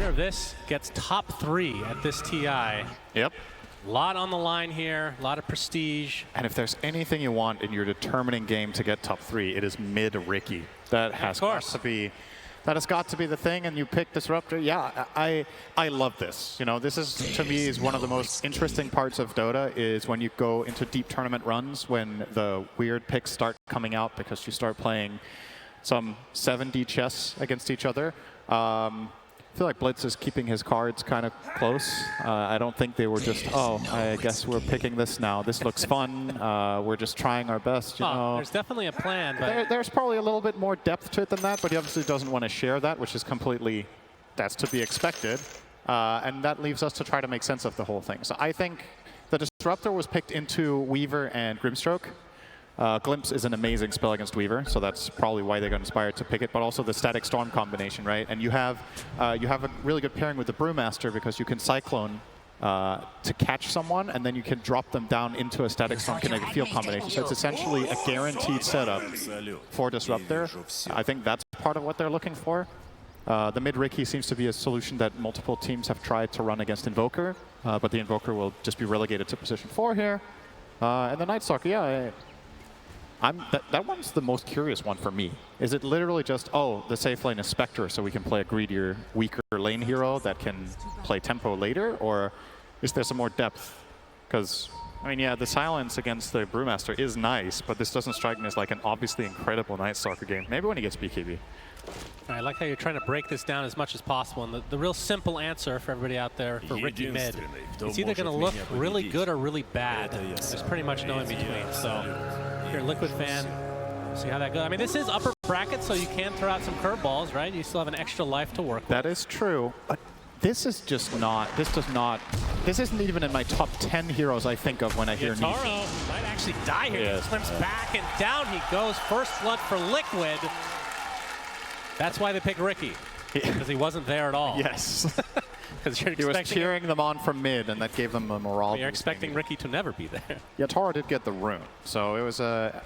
winner of this gets top 3 at this TI. Yep. A lot on the line here, a lot of prestige. And if there's anything you want in your determining game to get top 3, it is mid Riki. That has got to be. That has got to be the thing, and you pick Disruptor. Yeah, I love this. You know, this is, to me, is one of the most interesting parts of Dota, is when you go into deep tournament runs, when the weird picks start coming out because you start playing some 7D chess against each other. I feel like Blitz is keeping his cards kind of close. I don't think they were just, oh, I guess we're picking this now. This looks fun. We're just trying our best, you know. There's definitely a plan, but There's probably a little bit more depth to it than that, but he obviously doesn't want to share that, which is completely, that's to be expected. And that leaves us to try to make sense of the whole thing. So I think the Disruptor was picked into Weaver and Grimstroke. Glimpse is an amazing spell against Weaver, so that's probably why they got inspired to pick it, but also the Static Storm combination, right? And you have a really good pairing with the Brewmaster because you can Cyclone to catch someone, and then you can drop them down into a Static Storm Kinetic Field combination. So it's essentially a guaranteed setup for Disruptor. I think that's part of what they're looking for. The mid-Riki seems to be a solution that multiple teams have tried to run against Invoker, but the Invoker will just be relegated to position 4 here. And the Nightstalker, yeah, that one's the most curious one for me. Is it literally just, oh, the safe lane is Spectre, so we can play a greedier, weaker lane hero that can play tempo later? Or is there some more depth? Because, I mean, yeah, the silence against the Brewmaster is nice, but this doesn't strike me as like an obviously incredible Nightstalker game. Maybe when he gets BKB. I like how you're trying to break this down as much as possible. And the real simple answer for everybody out there for Riki mid, it's either going to look really good or really bad. There's pretty much no in between. So if you're a Liquid fan, see how that goes. I mean, this is upper bracket, so you can throw out some curveballs, right? You still have an extra life to work with. That is true. But this is just not, this isn't even in my top 10 heroes I think of when I hear Nisha. Yatoro might actually die here. Yes. He slims back and down he goes. First blood for Liquid. That's why they picked Riki, because he wasn't there at all. Yes. You're he was cheering them on from mid, and that gave them a morale. You're expecting Riki to never be there. Yeah, Toro did get the rune, so it was a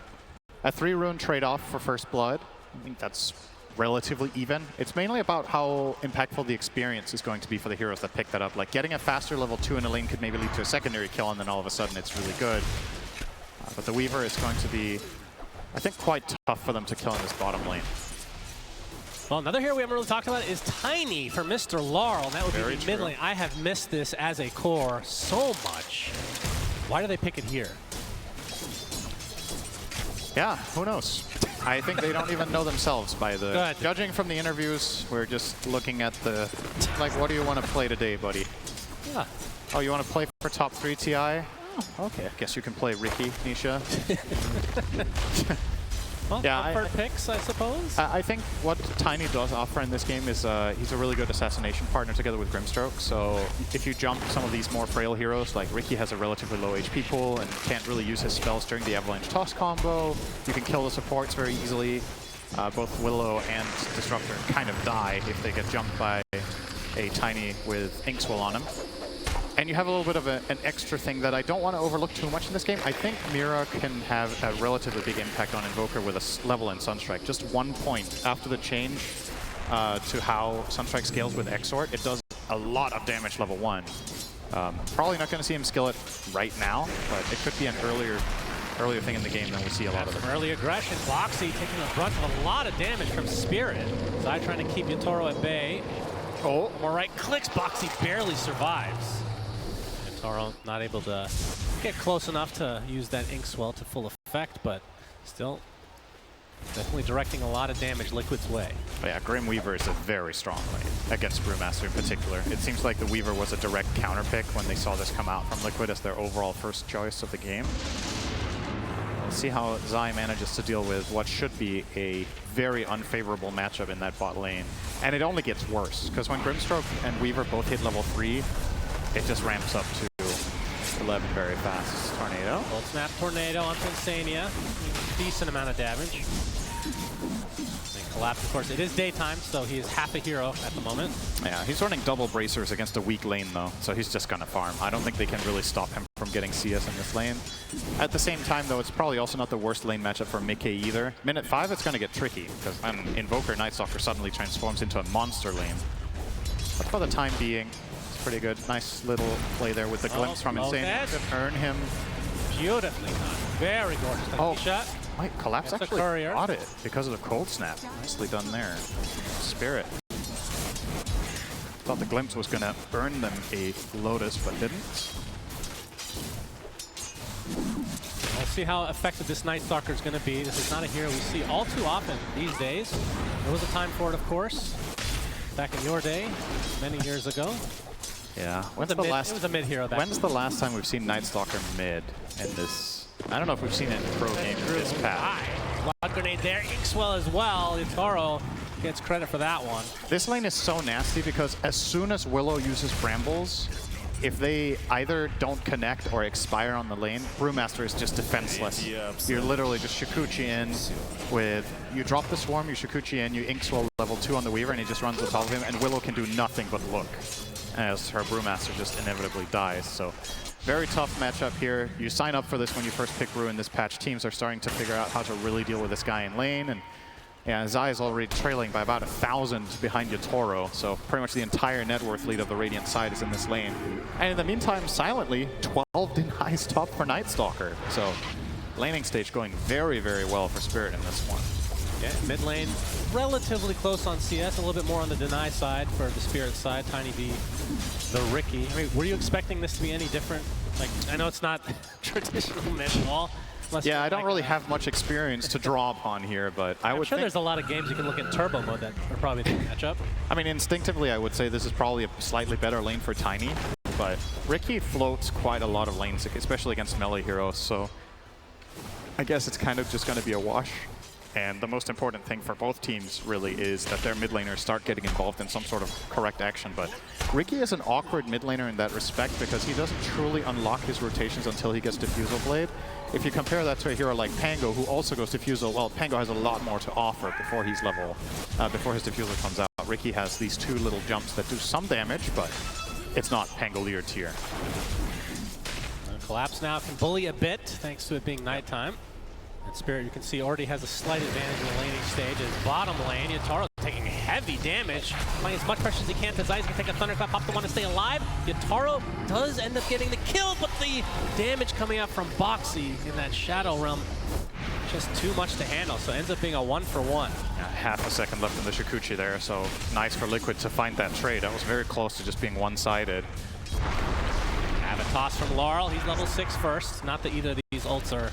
3-rune trade-off for first blood. I think that's relatively even. It's mainly about how impactful the experience is going to be for the heroes that pick that up. Like getting a faster level 2 in a lane could maybe lead to a secondary kill, and then all of a sudden it's really good. But the Weaver is going to be, I think, quite tough for them to kill in this bottom lane. Well, another hero we haven't really talked about is Tiny for Mr. Laurel, and that would be the mid lane. I have missed this as a core so much. Why do they pick it here? Yeah, who knows? I think they don't even know themselves by the... Judging from the interviews, we're just looking at the... Like, what do you want to play today, buddy? Yeah. Oh, you want to play for top 3 TI? Oh, okay. I guess you can play Riki, Nisha. Well, yeah, picks, I suppose. I think what Tiny does offer in this game is he's a really good assassination partner together with Grimstroke. So if you jump some of these more frail heroes, like Riki has a relatively low HP pool and can't really use his spells during the Avalanche Toss combo. You can kill the supports very easily. Both Willow and Disruptor kind of die if they get jumped by a Tiny with Inkswell on him. And you have a little bit of an extra thing that I don't want to overlook too much in this game. I think Mira can have a relatively big impact on Invoker with a level in Sunstrike. Just 1 point after the change to how Sunstrike scales with Exort, it does a lot of damage level 1. Probably not going to see him skill it right now, but it could be an earlier thing in the game than we see a lot of it. Early aggression. Boxy taking a brunt of a lot of damage from Spirit. Zai trying to keep Yatoro at bay. Oh, more right clicks. Boxy barely survives. Toro not able to get close enough to use that Inkswell to full effect, but still definitely directing a lot of damage Liquid's way. Oh yeah, Grim Weaver is a very strong lane against Brewmaster in particular. It seems like the Weaver was a direct counter pick when they saw this come out from Liquid as their overall first choice of the game. We'll see how Zai manages to deal with what should be a very unfavorable matchup in that bot lane. And it only gets worse, because when Grimstroke and Weaver both hit level 3, it just ramps up to 11 very fast. Tornado. Gold Snap Tornado onto Insania. Decent amount of damage. And collapse, of course. It is daytime, so he is half a hero at the moment. Yeah, he's running double bracers against a weak lane, though, so he's just going to farm. I don't think they can really stop him from getting CS in this lane. At the same time, though, it's probably also not the worst lane matchup for Mickey either. Minute 5, it's going to get tricky, because when Invoker Nightstalker suddenly transforms into a monster lane. But for the time being, it's pretty good. Nice little play there with the glimpse from Insane to earn him. Beautifully done. Very gorgeous shot. Wait, Collapse That's actually got it because of the cold snap. Nicely done there. Spirit. Thought the glimpse was going to earn them a Lotus, but didn't. We'll see how effective this Night Stalker is going to be. This is not a hero we see all too often these days. There was a time for it, of course, back in your day, many years ago. Yeah. It was a mid hero back When's the last time we've seen Night Stalker mid in this? I don't know if we've seen it in pro games this patch. Blood grenade there, Inkswell as well. Yatoro gets credit for that one. This lane is so nasty because as soon as Willow uses Brambles, if they either don't connect or expire on the lane, Brewmaster is just defenseless. You're literally just Shukuchi in with, you drop the Swarm, you Shukuchi in, you Inkswell level 2 on the Weaver, and he just runs on top of him, and Willow can do nothing but look as her Brewmaster just inevitably dies. So very tough matchup here. You sign up for this when you first pick Brew in this patch. Teams are starting to figure out how to really deal with this guy in lane, and yeah, Zai is already trailing by about 1,000 behind Yatoro, so pretty much the entire net worth lead of the Radiant side is in this lane. And in the meantime, silently, 12 denies top for Night Stalker. So laning stage going very, very well for Spirit in this one. Yeah, mid lane relatively close on CS, a little bit more on the deny side for the Spirit side. Tiny V, the Riki. I mean, were you expecting this to be any different? Like, I know it's not traditional mid at all. Yeah, I don't really have much experience to draw upon here, but I would think there's a lot of games you can look at Turbo mode that are probably the matchup. I mean, instinctively, I would say this is probably a slightly better lane for Tiny, but Riki floats quite a lot of lanes, especially against melee heroes, so I guess it's kind of just going to be a wash. And the most important thing for both teams, really, is that their mid laners start getting involved in some sort of correct action. But Riki is an awkward mid laner in that respect because he doesn't truly unlock his rotations until he gets Diffusal Blade. If you compare that to a hero like Pango, who also goes Diffusal, well, Pango has a lot more to offer before he's before his Diffusal comes out. Riki has these two little jumps that do some damage, but it's not Pangolier tier. Collapse now can bully a bit, thanks to it being nighttime. And Spirit, you can see, already has a slight advantage in the laning stage. His bottom lane, Yatoro taking heavy damage, applying as much pressure as he can to Zeiss. He can take a Thunderclap, pop the one to stay alive. Yatoro does end up getting the kill, but the damage coming out from Boxy in that Shadow Realm, just too much to handle, so it ends up being a 1-for-1. Yeah, half a second left in the Shukuchi there, so nice for Liquid to find that trade. That was very close to just being one-sided. Have a toss from Laurel. He's level 6 first. Not that either of these ults are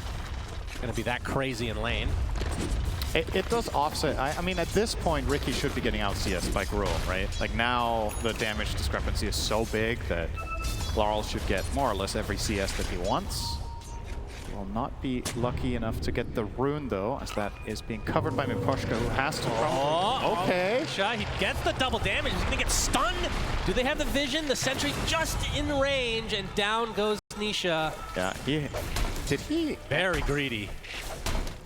going to be that crazy in lane. It does offset. I mean, at this point, Riki should be getting out CS by Gruul, right? Like now, the damage discrepancy is so big that Laurel should get more or less every CS that he wants. He will not be lucky enough to get the rune, though, as that is being covered by Miposhka, who has to... Okay. He gets the double damage. He's going to get stunned. Do they have the vision? The sentry just in range, and down goes Nisha. Yeah, did he... Very greedy.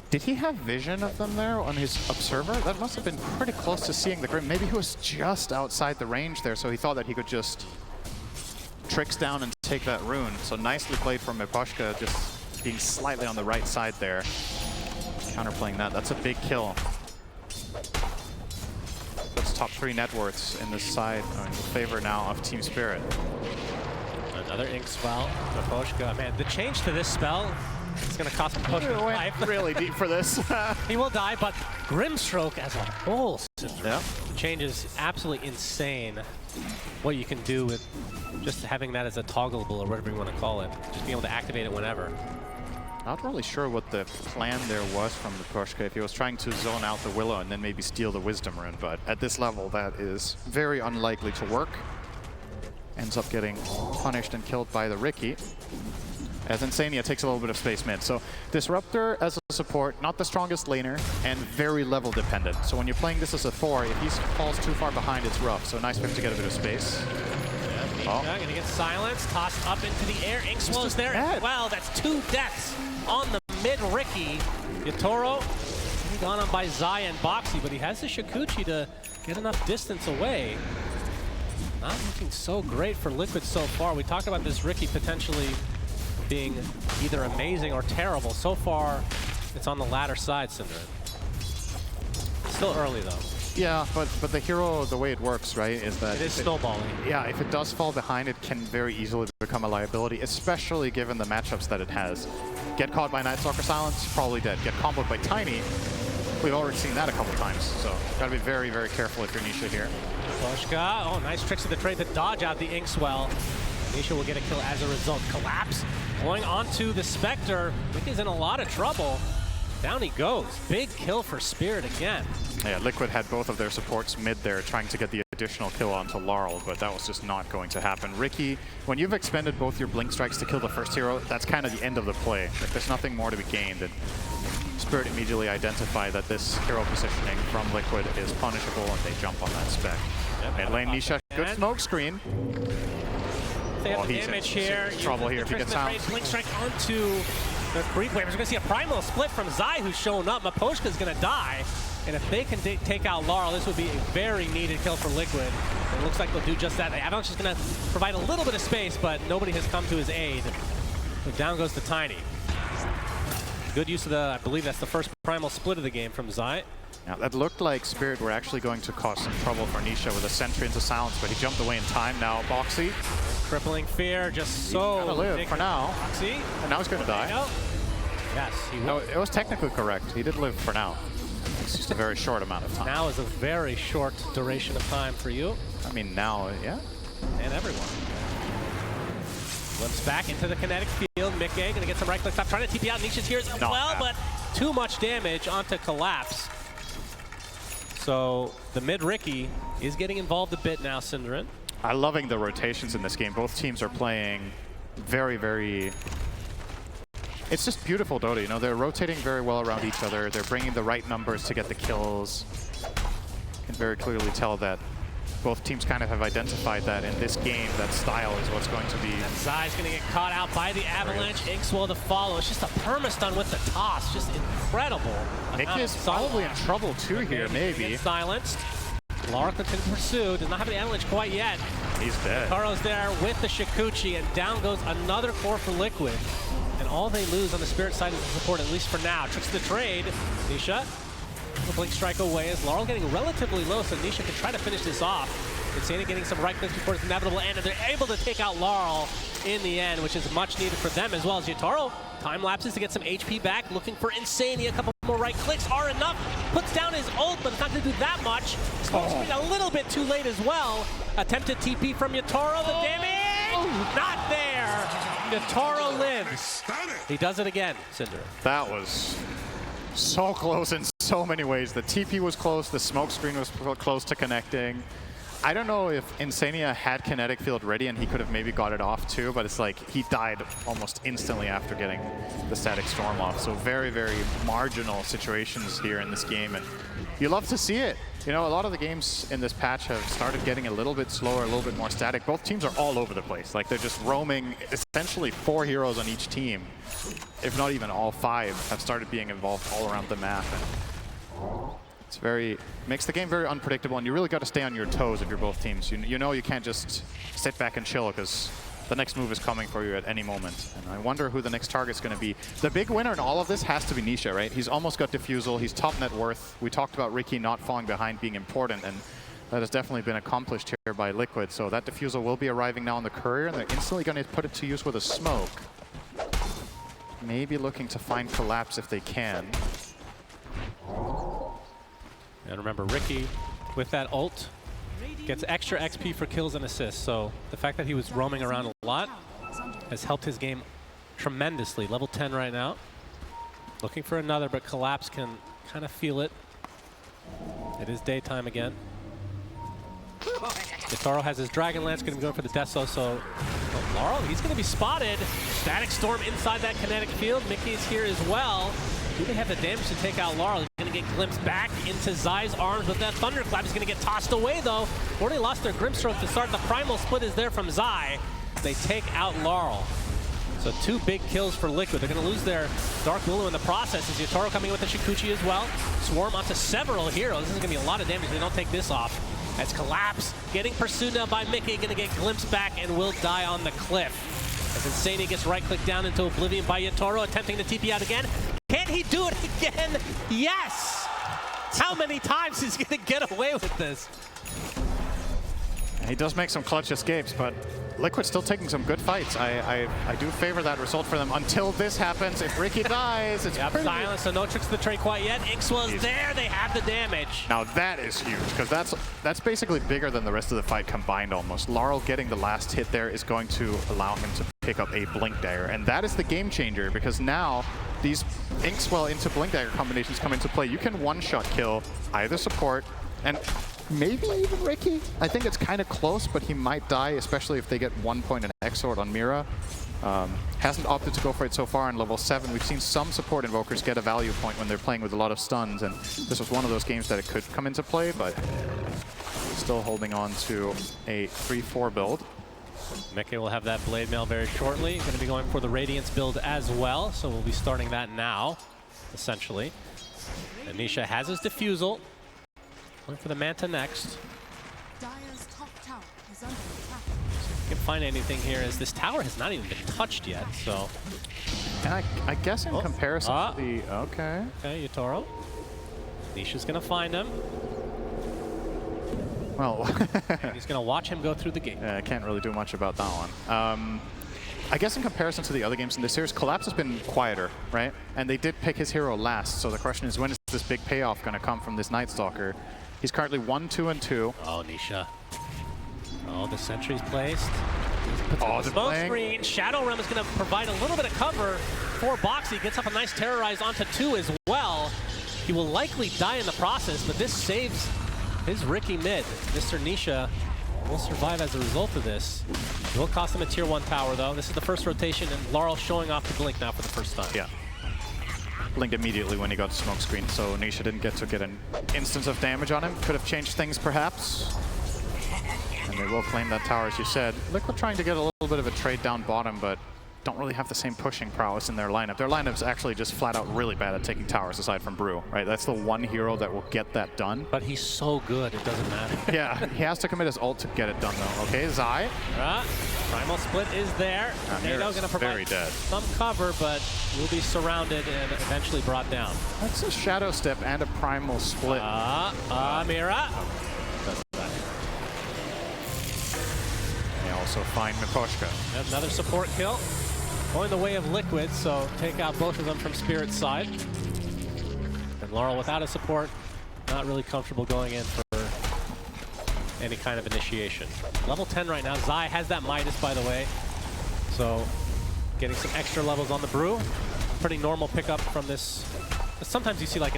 Did he have vision of them there on his observer? That must have been pretty close to seeing the Grim. Maybe he was just outside the range there, so he thought that he could just tricks down and take that rune. So nicely played from Miposhka, just being slightly on the right side there. Counterplaying that. That's a big kill. That's top 3 net worths in this side in favor now of Team Spirit. Another Ink spell. Miposhka, man, the change to this spell, it's going to cost Miposhka his life. Really deep for this. He will die, but Grimstroke as a whole, yeah, change is absolutely insane. What you can do with just having that as a toggleable, or whatever you want to call it. Just being able to activate it whenever. Not really sure what the plan there was from Miposhka, if he was trying to zone out the Willow and then maybe steal the Wisdom Rune, but at this level that is very unlikely to work. Ends up getting punished and killed by the Riki, as Insania takes a little bit of space mid. So Disruptor as a support, not the strongest laner, and very level dependent. So when you're playing this as a 4, if he falls too far behind, it's rough. So nice for him to get a bit of space. Gonna get silenced, tossed up into the air. Inkswell is there as well. That's 2 deaths on the mid Riki. Yatoro gone on by Zai and Boxy, but he has the Shukuchi to get enough distance away. Not looking so great for Liquid so far. We talked about this Riki potentially being either amazing or terrible. So far, it's on the latter side, Synderen. Still early, though. Yeah, but the hero, the way it works, right, is that It is snowballing. Yeah, if it does fall behind, it can very easily become a liability, especially given the matchups that it has. Get caught by Night Stalker Silence, probably dead. Get comboed by Tiny, we've already seen that a couple times, so gotta be very, very careful if you're Nisha here. Boschka, oh, nice tricks of the trade to dodge out the Inkswell. Nisha will get a kill as a result. Collapse going onto the Spectre. Mickey's in a lot of trouble. Down he goes. Big kill for Spirit again. Yeah, Liquid had both of their supports mid there trying to get the additional kill onto Laurel, but that was just not going to happen. Riki, when you've expended both your Blink Strikes to kill the first hero, that's kind of the end of the play. Like, there's nothing more to be gained. And Spirit immediately identify that this hero positioning from Liquid is punishable, and they jump on that spec. Yep, Mid lane Nisha, good smoke screen. They have the he's damage in here. serious trouble here if he gets out. Blink Strike onto the Creep Wave. We're going to see a Primal split from Zai, who's shown up. Miposhka's going to die. And if they can take out Laurel, this would be a very needed kill for Liquid. It looks like they'll do just that. The Avalanche is going to provide a little bit of space, but nobody has come to his aid. So down goes the Tiny. Good use of the, I believe that's the first Primal split of the game from Zai. Now, that looked like Spirit were actually going to cause some trouble for Nisha with a sentry into Silence, but he jumped away in time. Now, Boxy. Crippling Fear, just so He's gonna live for now. Boxy. And now he's going to die. Yes, he will. No, it was technically correct. He did live for now. It's just a very short amount of time. Now is a very short duration of time for you. I mean, now, yeah. And everyone. Glimpse back into the kinetic field. Mickey going to get some right click. Stop trying to TP out. Nisha's here as well, but too much damage onto Collapse. So the mid Riki is getting involved a bit now, Synderen. I'm loving the rotations in this game. Both teams are playing very, very... It's just beautiful Dota, you know, they're rotating very well around each other. They're bringing the right numbers to get the kills. You can very clearly tell that both teams kind of have identified that in this game, that style is what's going to be... And Zai's going to get caught out by the Avalanche. Inkswell to follow. It's just a perma-stun with the toss. Just incredible. Mickey is probably in trouble too here, maybe. Silenced. Laura continues to pursue. Does not have the Avalanche quite yet. He's dead. Taro's there with the Shukuchi, and down goes another core for Liquid. And all they lose on the Spirit side is the support, at least for now. Tricks the trade. Nisha, a Blink Strike away as Laurel getting relatively low, so Nisha can try to finish this off. Insania getting some right clicks before its inevitable end, and they're able to take out Laurel in the end, which is much needed for them as well as Yatoro. Time lapses to get some HP back, looking for Insania. A couple more right clicks are enough. Puts down his ult, but it's not going to do that much. Smoke screen a little bit too late as well. Attempted TP from Yatoro. The damage, not there. Yatoro lives. He does it again, Cinder. That was so close in so many ways. The TP was close, the smoke screen was close to connecting. I don't know if Insania had kinetic field ready and he could have maybe got it off too, but it's like he died almost instantly after getting the static storm off. So very, very marginal situations here in this game, and you love to see it. You know, a lot of the games in this patch have started getting a little bit slower, a little bit more static. Both teams are all over the place. Like, they're just roaming. Essentially 4 heroes on each team, if not even all 5, have started being involved all around the map. And it's very, makes the game very unpredictable, and you really got to stay on your toes if you're both teams. You know you can't just sit back and chill, because the next move is coming for you at any moment. And I wonder who the next target's going to be. The big winner in all of this has to be Nisha, right? He's almost got Diffusal. He's top net worth. We talked about Riki not falling behind being important, and that has definitely been accomplished here by Liquid. So that Diffusal will be arriving now on the Courier, and they're instantly going to put it to use with a smoke. Maybe looking to find Collapse if they can. And remember, Riki, with that ult, gets extra XP for kills and assists. So the fact that he was roaming around a lot has helped his game tremendously. Level 10 right now. Looking for another, but Collapse can kind of feel it. It is daytime again. Yatoro has his Dragon Lance, going to be going for the Deso, so Laurel, he's going to be spotted. Static Storm inside that kinetic field. Mickey's here as well. Do they have the damage to take out Laurel? He's going to get glimpsed back into Zai's arms with that Thunderclap. He's going to get tossed away, though. Already lost their Grimstroke to start. The Primal Split is there from Zai. They take out Laurel. So 2 big kills for Liquid. They're going to lose their Dark Willow in the process. Is Yatoro coming with the Shukuchi as well? Swarm onto several heroes. This is going to be a lot of damage if they don't take this off. As Collapse getting pursued now by Mickey, going to get glimpsed back and will die on the cliff. As Insania gets right-clicked down into Oblivion by Yatoro, attempting to TP out again. Can he do it again? Yes! How many times is he going to get away with this? He does make some clutch escapes, but Liquid still taking some good fights. I do favor that result for them until this happens. If Riki dies, it's pretty... Silence, so no tricks to the trade quite yet. Ixwell's there, they have the damage. Now that is huge, because that's basically bigger than the rest of the fight combined almost. Laurel getting the last hit there is going to allow him to pick up a Blink Dagger, and that is the game changer, because now these Inkswell into Blink Dagger combinations come into play. You can one-shot kill either support, and maybe even Riki. I think it's kind of close, but he might die, especially if they get 1 point in X-Sword on Mira. Hasn't opted to go for it so far in level 7. We've seen some support invokers get a value point when they're playing with a lot of stuns, and this was one of those games that it could come into play, but still holding on to a 3-4 build. Micke will have that Blade Mail very shortly. Going to be going for the Radiance build as well, so we'll be starting that now, essentially. And Nisha has his Diffusal. Going for the Manta next. Dire's top tower is under attack. If we can find anything here, as this tower has not even been touched yet, so... And I guess in comparison to the... Okay. Okay, Yatoro. Nisha's going to find him. Well... And he's going to watch him go through the gate. Yeah, I can't really do much about that one. I guess in comparison to the other games in this series, Collapse has been quieter, right? And they did pick his hero last, so the question is, when is this big payoff going to come from this Night Stalker? He's currently 1-2-2. Oh, Nisha. Oh, the sentry's placed. Oh, the Smoke screen. Shadow Realm is going to provide a little bit of cover for Boxy. Gets up a nice Terrorize onto 2 as well. He will likely die in the process, but this saves his Riki mid. Mr. Nisha will survive as a result of this. It will cost him a tier 1 tower, though. This is the first rotation, and Laurel showing off the Blink now for the first time. Yeah. Blinked immediately when he got smoke screen, so Nisha didn't get to get an instance of damage on him. Could have changed things, perhaps. And they will claim that tower, as you said. Liquid trying to get a little bit of a trade down bottom, but don't really have the same pushing prowess in their lineup. Their lineup's actually just flat out really bad at taking towers, aside from Brew, right? That's the one hero that will get that done. But he's so good, it doesn't matter. Yeah, he has to commit his ult to get it done, though. Okay, Zai. Primal Split is there. Nado going to provide some cover, but will be surrounded and eventually brought down. That's a Shadow Step and a Primal Split. Mira. They also find Miposhka. Another support kill. Going the way of Liquid, so take out both of them from Spirit's side. And Laurel without a support, not really comfortable going in for any kind of initiation. Level 10 right now. Zai has that Midas, by the way. So getting some extra levels on the Brew. Pretty normal pickup from this. Sometimes you see like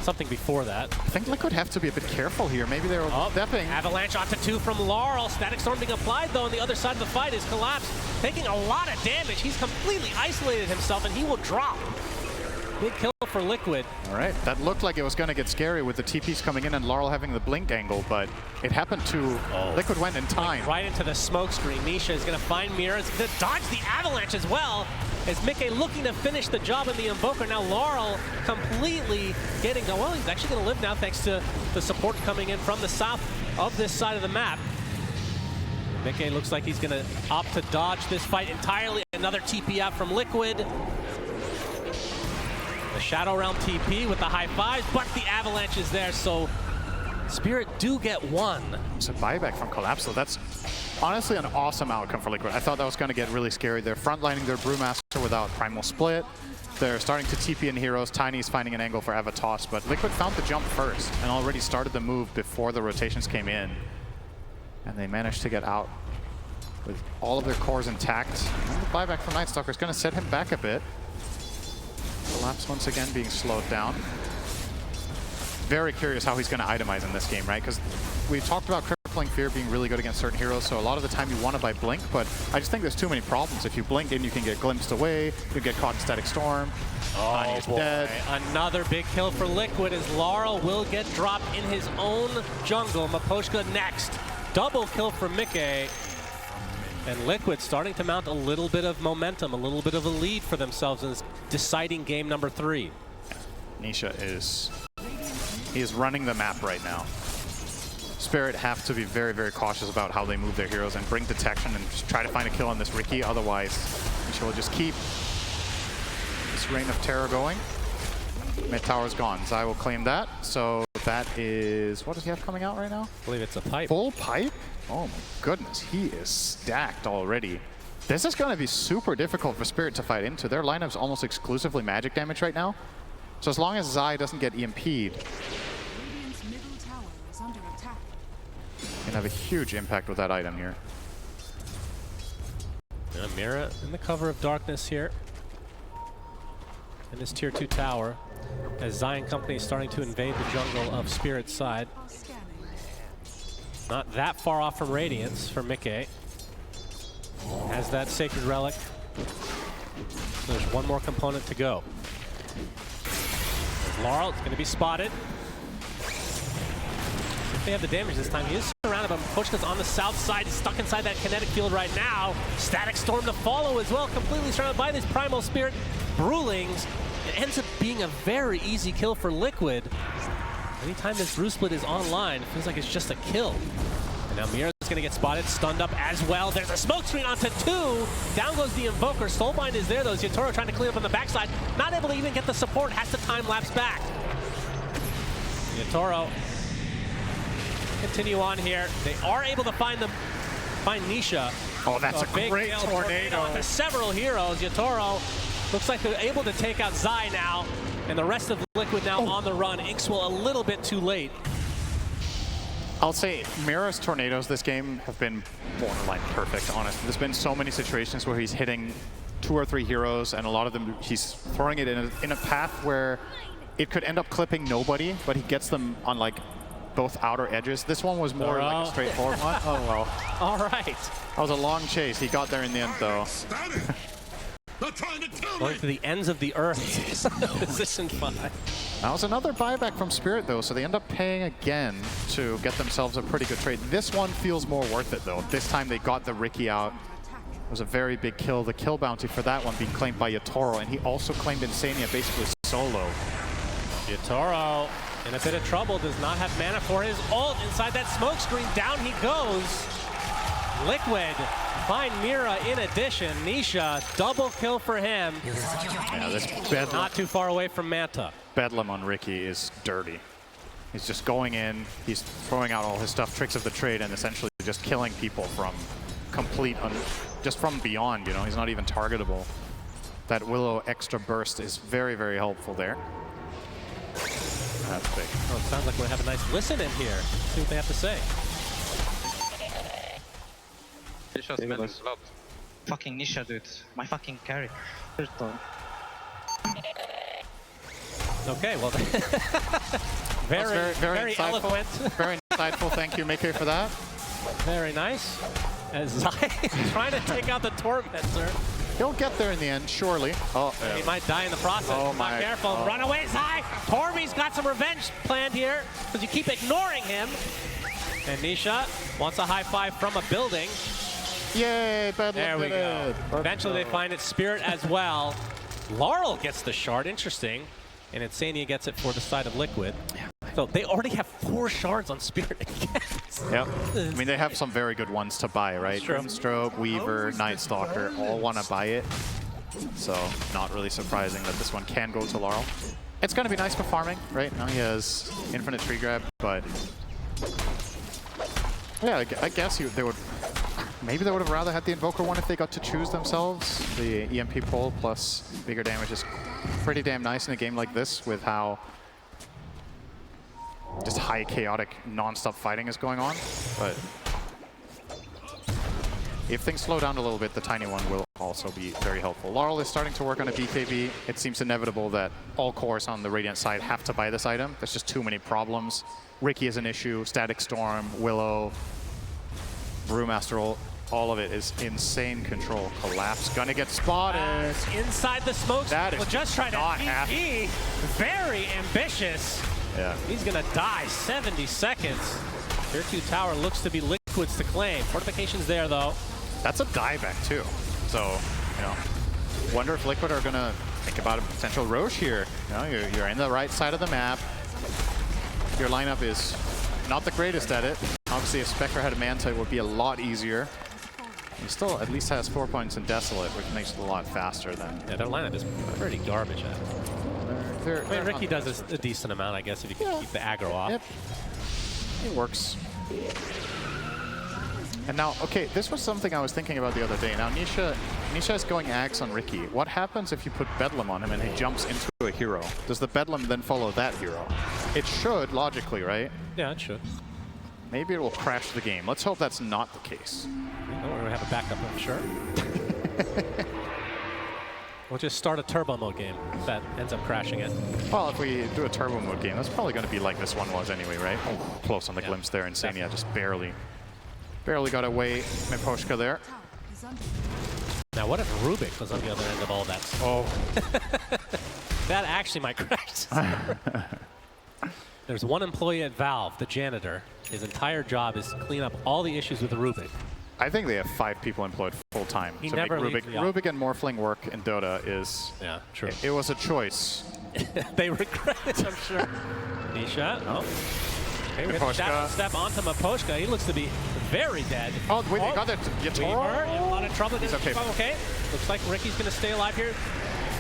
something before that. I think Liquid have to be a bit careful here. Maybe they're overstepping. Avalanche onto 2 from Laurel. Static Storm being applied, though, on the other side of the fight is Collapse, taking a lot of damage. He's completely isolated himself, and he will drop. Big kill for Liquid. All right, that looked like it was going to get scary with the TPs coming in and Laurel having the blink angle, but it happened to Liquid went in time. Right into the smoke screen. Nisha is going to find Mira. He's going to dodge the Avalanche as well, as Micke looking to finish the job in the Invoker. Now Laurel completely getting, well, he's actually going to live now thanks to the support coming in from the south of this side of the map. Micke looks like he's going to opt to dodge this fight entirely. Another TP out from Liquid. The Shadow Realm TP with the high fives, but the Avalanche is there, so Spirit do get one. It's a buyback from Collapse, so that's honestly an awesome outcome for Liquid. I thought that was going to get really scary. They're frontlining their Brewmaster without Primal Split. They're starting to TP in heroes. Tiny's finding an angle for Avatos, but Liquid found the jump first and already started the move before the rotations came in. And they managed to get out with all of their cores intact. And the buyback from Night Stalker is going to set him back a bit. Collapse once again being slowed down. Very curious how he's going to itemize in this game, right? Because we talked about Crippling Fear being really good against certain heroes, so a lot of the time you want to buy Blink, but I just think there's too many problems. If you blink in, you can get glimpsed away, you get caught in Static Storm. Oh boy, dead. Another big kill for Liquid as Laurel will get dropped in his own jungle. Miposhka next. Double kill for Micke. And Liquid starting to mount a little bit of momentum, a little bit of a lead for themselves in this deciding game number 3. Nisha he is running the map right now. Spirit have to be very, very cautious about how they move their heroes and bring detection and just try to find a kill on this Riki. Otherwise, Nisha will just keep this reign of terror going. Mid tower's gone. Zai will claim that. So that is, what does he have coming out right now? I believe it's a pipe. Full pipe? Oh my goodness, he is stacked already. This is going to be super difficult for Spirit to fight into. Their lineup's almost exclusively magic damage right now. So as long as Zai doesn't get EMP'd, Radiant's middle tower is under attack. can have a huge impact with that item here. And Mira in the cover of darkness here. In this tier 2 tower. As Zion Company is starting to invade the jungle of Spirit's side. Are scanning. Not that far off from Radiance for Mickey. Has that Sacred Relic. So there's one more component to go. Laurel is going to be spotted. If they have the damage this time, he is surrounded, but Pochka's on the south side. He's stuck inside that kinetic field right now. Static Storm to follow as well, completely surrounded by this Primal Spirit. Brewlings. It ends up being a very easy kill for Liquid. Anytime this Roost Split is online, it feels like it's just a kill. And now Mira's going to get spotted, stunned up as well. There's a smoke screen onto 2. Down goes the Invoker. Soulbind is there though. Yatoro trying to clean up on the backside. Not able to even get the support. Has to time lapse back. Yatoro continue on here. They are able to find Nisha. Oh, that's a big great tornado. onto several heroes. Yatoro looks like they're able to take out Zai now. And the rest of Liquid now on the run. Inkswell a little bit too late. I'll say Mira's tornadoes this game have been borderline perfect, honestly. There's been so many situations where he's hitting 2 or 3 heroes, and a lot of them he's throwing it in a path where it could end up clipping nobody, but he gets them on like both outer edges. This one was more like a straightforward one. Oh well. All right. That was a long chase. He got there in the end though. Going to the ends of the earth. Position 5. That was another buyback from Spirit though, so they end up paying again to get themselves a pretty good trade. This one feels more worth it though. This time they got the Riki out. It was a very big kill. The kill bounty for that one being claimed by Yatoro, and he also claimed Insania basically solo. Yatoro in a bit of trouble, does not have mana for his ult. Inside that smoke screen, down he goes. Liquid find Mira in addition. Nisha, double kill for him. Yeah, this Bedlam, Not too far away from Manta. Bedlam on Riki is dirty. He's just going in, he's throwing out all his stuff, tricks of the trade, and essentially just killing people from just from beyond, you know, he's not even targetable. That Willow extra burst is very, very helpful there. That's big. Oh, it sounds like we're having a nice listen in here. See what they have to say. Nisha's man is loud. Fucking Nisha, dude. My fucking carry. Okay, well, Very very insightful. eloquent. Very insightful. Thank you, Mickey, for that. Very nice. As Zai trying to take out the Tormentor. He'll get there in the end, surely. Oh, He might die in the process. Oh Not my- careful. oh. Run away, Zai! Torby's got some revenge planned here because you keep ignoring him. And Nisha wants a high five from a building. yay, Bedlam There we did go. it. Eventually they find it. Spirit as well. Laurel gets the shard. Interesting. And Insania gets it for the side of Liquid. So they already have 4 shards on Spirit again. Yep. I mean, they have some very good ones to buy, right? True. Stroke, Weaver, Night Stalker, all want to buy it. So not really surprising that this one can go to Laurel. It's going to be nice for farming, right? Now he has infinite tree grab, but yeah, I guess they would. Maybe they would have rather had the Invoker one if they got to choose themselves. The EMP pull plus bigger damage is pretty damn nice in a game like this with how just high chaotic non-stop fighting is going on. But if things slow down a little bit, the tiny one will also be very helpful. Laurel is starting to work on a BKB. It seems inevitable that all cores on the Radiant side have to buy this item. There's just too many problems. Riki is an issue, Static Storm, Willow, Brewmaster, all of it is insane control. Collapse, gonna get spotted. Inside the smoke. That is Well, just trying to not TP. Very ambitious. Yeah. He's gonna die 70 seconds. Tier 2 tower looks to be Liquid's to claim. Fortification's there though. That's a dieback too. So, you know, wonder if Liquid are gonna think about a potential Roche here. You know, you're in the right side of the map. Your lineup is not the greatest at it. Obviously, if Spectre had a Manta, it would be a lot easier. He still at least has 4 points in Desolate, which makes it a lot faster than... Yeah, their lineup is pretty garbage at it. I mean, Ricky does a decent amount, I guess, if you can keep the aggro off. Yep. It works. And now, okay, this was something I was thinking about the other day. Now, Nisha is going Axe on Ricky. What happens if you put Bedlam on him and he jumps into a hero? Does the Bedlam then follow that hero? It should, logically, right? Yeah, it should. Maybe it will crash the game. Let's hope that's not the case. Don't worry, we have a backup, I'm sure. We'll just start a turbo mode game if that ends up crashing it. Well, if we do a turbo mode game, that's probably going to be like this one was anyway, right? Oh, close on the glimpse there. Insania just barely got away. Miposhka there. Tower is under Now, what if Rubik was on the other end of all that? Oh. That actually might crash. There's one employee at Valve, the janitor. His entire job is to clean up all the issues with Rubik. I think they have 5 people employed full time He to never make leaves Rubik. the office. Rubik and Morphling work in Dota is. Yeah, true. It was a choice. They regret it, I'm sure. Nisha, oh. Okay, we're going to Miposhka. step onto Miposhka. He looks to be very dead. Oh, wait, they got that. Weaver in a lot of trouble. He's okay. Okay. Looks like Ricky's going to stay alive here.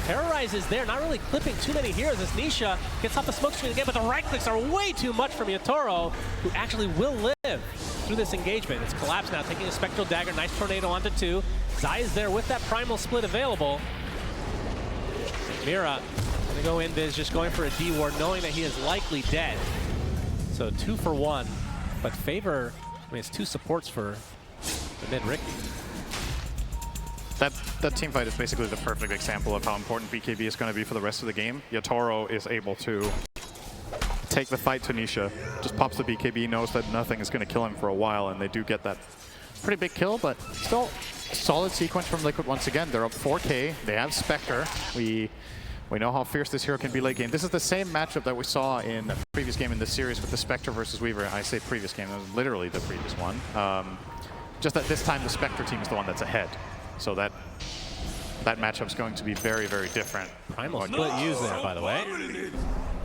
Terrorize is there, not really clipping too many heroes as Nisha gets off the smoke screen again, but the right clicks are way too much from Yatoro, who actually will live through this engagement. It's collapsed now, taking a Spectral Dagger, nice tornado onto 2. Zai is there with that Primal Split available. Mira gonna go in, Viz just going for a D-Ward, knowing that he is likely dead. So 2 for 1, but Favor, I mean, it's 2 supports for the mid Ricky. That team fight is basically the perfect example of how important BKB is going to be for the rest of the game. Yatoro is able to take the fight to Nisha, just pops the BKB, knows that nothing is going to kill him for a while, and they do get that pretty big kill, but still solid sequence from Liquid once again. They're up 4K, they have Spectre. We know how fierce this hero can be late game. This is the same matchup that we saw in the previous game in this series with the Spectre versus Weaver. I say previous game, it was literally the previous one. Just that this time the Spectre team is the one that's ahead. So that matchup's going to be very, very different. Primal Split used there, by the way.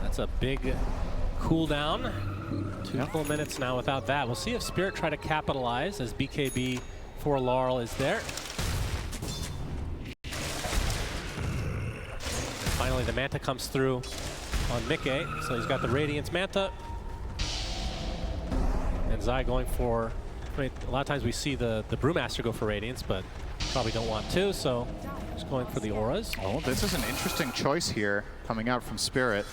That's a big cooldown. 2 full minutes now without that. We'll see if Spirit try to capitalize as BKB for Laurel is there. And finally, the Manta comes through on Mickey. So he's got the Radiance Manta. And Zai going for, I mean, a lot of times we see the Brewmaster go for Radiance, but probably don't want to, so just going for the auras. Oh, this is an interesting choice here coming out from Spirit.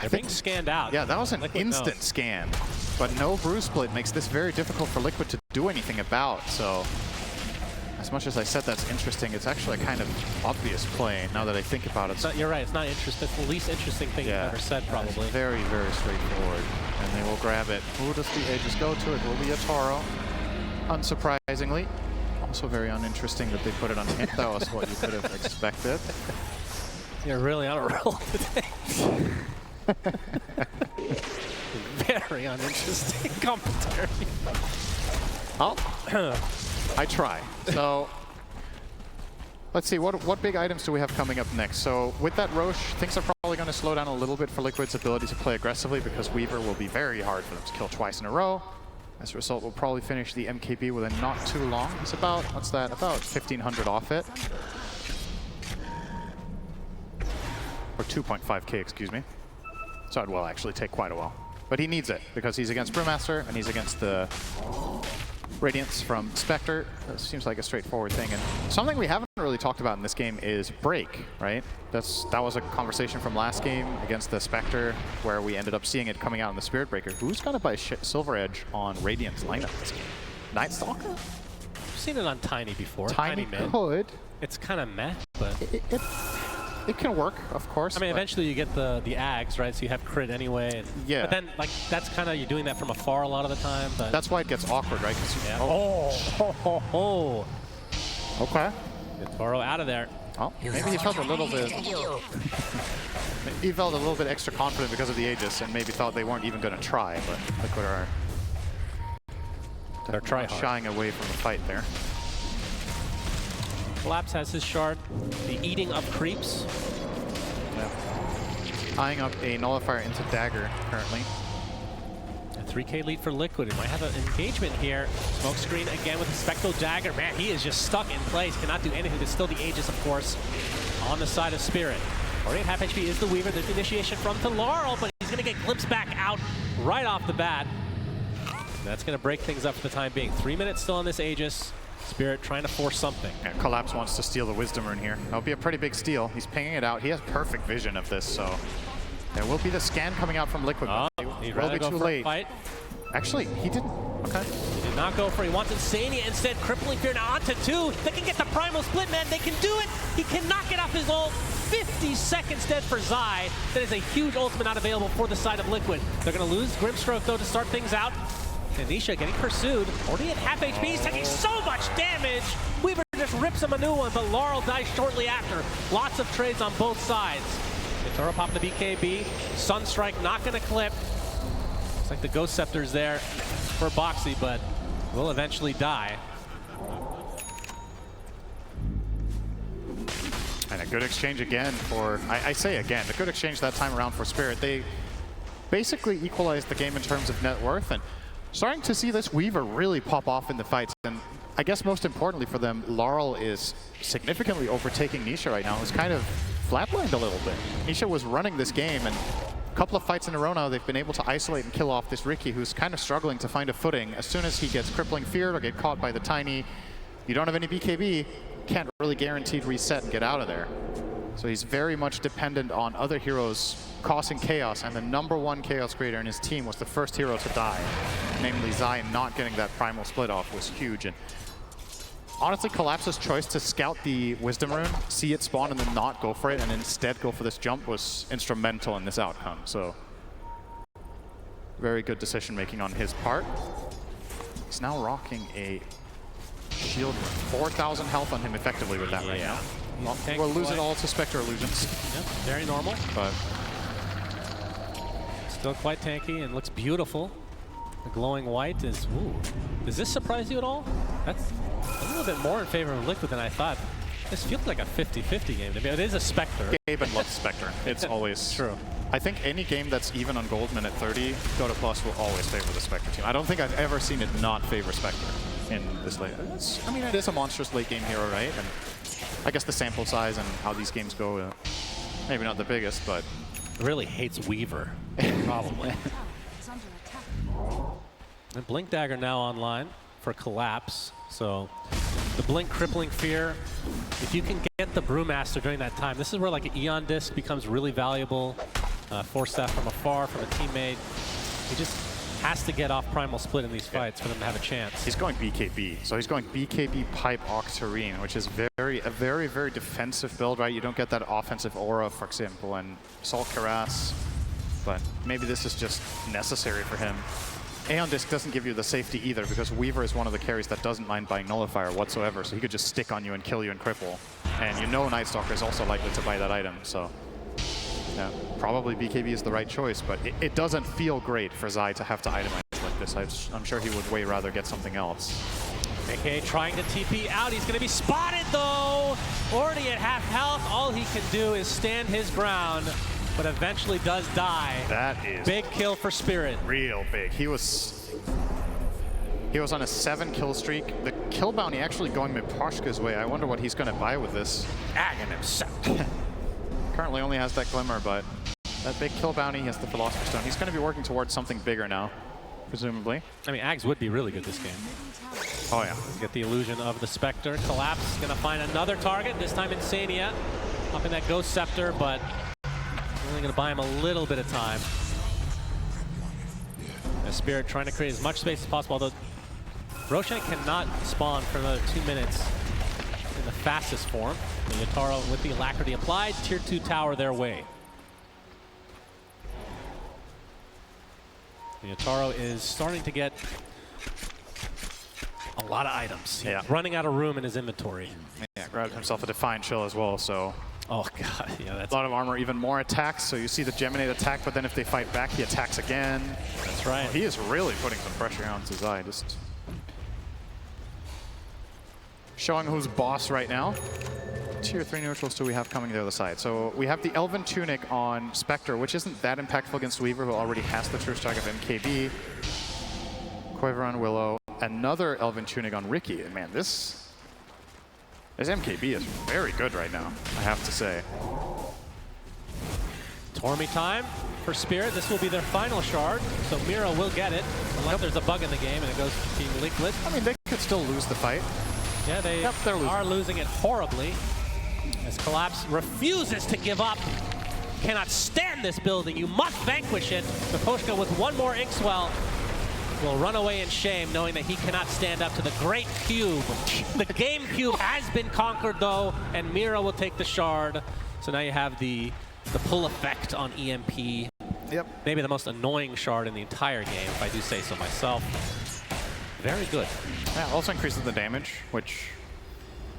They're being scanned out. Yeah, that was an Liquid instant knows. scan. But no Brew Split makes this very difficult for Liquid to do anything about, so as much as I said that's interesting, it's actually a kind of obvious play now that I think about it. You're right, it's not interesting. It's the least interesting thing you've ever said, probably. Very, very straightforward. And they will grab it. Who does the Aegis go to? It will be Yatoro, unsurprisingly. Also very uninteresting that they put it on him. That was what you could have expected. You're really on a roll today. Very uninteresting commentary. Oh, I try. So let's see, what big items do we have coming up next? So with that Roche, things are probably going to slow down a little bit for Liquid's ability to play aggressively because Weaver will be very hard for them to kill twice in a row. As a result, we'll probably finish the MKB within not too long. He's about, what's that, about 1,500 off it. Or 2.5k, excuse me. So it will actually take quite a while. But he needs it, because he's against Brewmaster, and he's against the Radiance from Spectre. That seems like a straightforward thing. And something we haven't really talked about in this game is break, right? That was a conversation from last game against the Spectre, where we ended up seeing it coming out in the Spirit Breaker. Who's got to buy Silver Edge on Radiant's lineup this game? Night Stalker? I've seen it on Tiny before. Tiny mid. could. It's kind of meh, but It can work, of course. I mean, but eventually you get the Ags, right? So you have crit anyway. And, Yeah. But then, like, that's kind of, you're doing that from afar a lot of the time. But that's why it gets awkward, right? yeah. Oh. Okay. Toro out of there. Oh, maybe he felt a little bit. He felt a little bit extra confident because of the Aegis, and maybe thought they weren't even going to try. But Liquid are They're trying shying away from the fight there. Collapse has his shard. The eating of creeps. Yeah. Tying up a nullifier into Dagger currently. A 3K lead for Liquid. He might have an engagement here. Smoke screen again with the Spectral Dagger. Man, he is just stuck in place. Cannot do anything. There's still the Aegis, of course, on the side of Spirit. Already at half HP is the Weaver. There's the initiation from to Laurel, but he's going to get glimpsed back out right off the bat. That's going to break things up for the time being. 3 minutes still on this Aegis. Spirit trying to force something. Yeah, Collapse wants to steal the Wisdom Rune here. That'll be a pretty big steal. He's pinging it out. He has perfect vision of this, so there will be the scan coming out from Liquid. He'd Will rather be go too for a late. fight. Actually, he didn't. Okay. He did not go for it. He wants Insania instead. Crippling Fear now onto 2. They can get the Primal Split, man. They can do it. He cannot get off his ult. 50 seconds dead for Zai. That is a huge ultimate not available for the side of Liquid. They're going to lose Grimstroke, though, to start things out. And Nisha getting pursued. Already at half HP. He's taking so much damage. Weaver just rips him a new one, but Laurel dies shortly after. Lots of trades on both sides. Yatoro popping the BKB. Sunstrike not going to clip. Looks like the Ghost Scepter's there for Boxy, but will eventually die. And a good exchange again for, I say again, a good exchange that time around for Spirit. They basically equalized the game in terms of net worth, and starting to see this Weaver really pop off in the fights. And I guess most importantly for them, Laurel is significantly overtaking Nisha right now. It's kind of flatlined a little bit. Nisha was running this game, and a couple of fights in a row now, they've been able to isolate and kill off this Riki, who's kind of struggling to find a footing. As soon as he gets Crippling Fear or get caught by the Tiny, you don't have any BKB, can't really guaranteed reset and get out of there. So he's very much dependent on other heroes causing chaos, and the #1 chaos creator in his team was the first hero to die. Namely Zai, not getting that Primal Split off was huge. And honestly, Collapse's choice to scout the Wisdom Rune, see it spawn, and then not go for it, and instead go for this jump was instrumental in this outcome. So very good decision making on his part. He's now rocking a shield, 4,000 health on him effectively with that right now. Well, we'll lose it all to Spectre Illusions. Yep, very normal. But still quite tanky and looks beautiful. The glowing white is, ooh. Does this surprise you at all? That's a little bit more in favor of Liquid than I thought. This feels like a 50-50 game to me. It is a Spectre. Gaben loves Spectre. It's always true. I think any game that's even on gold minute 30, Dota Plus will always favor the Spectre team. I don't think I've ever seen it not favor Spectre in this late. I mean, it is a monstrous late game hero, right? And I guess the sample size and how these games go, maybe not the biggest, but really hates Weaver, probably. Is under attack. And Blink Dagger now online for Collapse. So the Blink Crippling Fear, if you can get the Brewmaster during that time, this is where like an Eon Disc becomes really valuable. Force that from afar, from a teammate. He just has to get off Primal Split in these fights for them to have a chance. he's going BKB. So he's going BKB Pipe Octarine, which is a very defensive build, right? You don't get that offensive aura, for example, and Assault Cuirass. But maybe this is just necessary for him. Aeon Disc doesn't give you the safety either, because Weaver is one of the carries that doesn't mind buying Nullifier whatsoever, so he could just stick on you and kill you and cripple. And you know Night Stalker is also likely to buy that item, so yeah, probably BKB is the right choice, but it doesn't feel great for Zai to have to itemize like this. I'm sure he would way rather get something else. AK trying to TP out. He's going to be spotted, though. Already at half health. All he can do is stand his ground, but eventually does die. That is big kill for Spirit. real big. He was on a 7-kill streak. The kill bounty actually going Miposhka's way. I wonder what he's going to buy with this. Aghanim. Currently only has that Glimmer, but that big kill bounty, he has the Philosopher's Stone. He's going to be working towards something bigger now, presumably. I mean, Ags would be really good this game. Oh yeah. Get the illusion of the Spectre. Collapse going to find another target, this time Insania. Up in that Ghost Scepter, but only going to buy him a little bit of time. The Spirit trying to create as much space as possible, although Roshan cannot spawn for another 2 minutes in the fastest form. The Yatoro with the Alacrity applied, tier 2 tower their way. The Yatoro is starting to get a lot of items. Yeah. He's running out of room in his inventory. Yeah, grabbed himself a Defiant Chill as well, so Oh god, yeah, that's a lot of armor, even more attacks. So you see the Geminate attack, but then if they fight back, he attacks again. that's right. He is really putting some pressure on Zai, just showing who's boss right now. Tier 3 neutrals do we have coming the other side? So we have the Elven Tunic on Spectre, which isn't that impactful against Weaver, who already has the True Strike of MKB. Quiver on Willow. Another Elven Tunic on Riki. And man, this MKB is very good right now, I have to say. Tormy time for Spirit. This will be their final shard, so Mira will get it, unless there's a bug in the game and it goes to Team Liquid. I mean, they could still lose the fight. Yeah, they are losing it horribly, as Collapse refuses to give up. Cannot stand this building. You must vanquish it. Miposhka with one more Inkswell will run away in shame, knowing that he cannot stand up to the great cube. The game cube has been conquered, though, and Mira will take the shard. So now you have the pull effect on EMP. Yep. Maybe the most annoying shard in the entire game, if I do say so myself. Very good. Yeah, also increases the damage, which,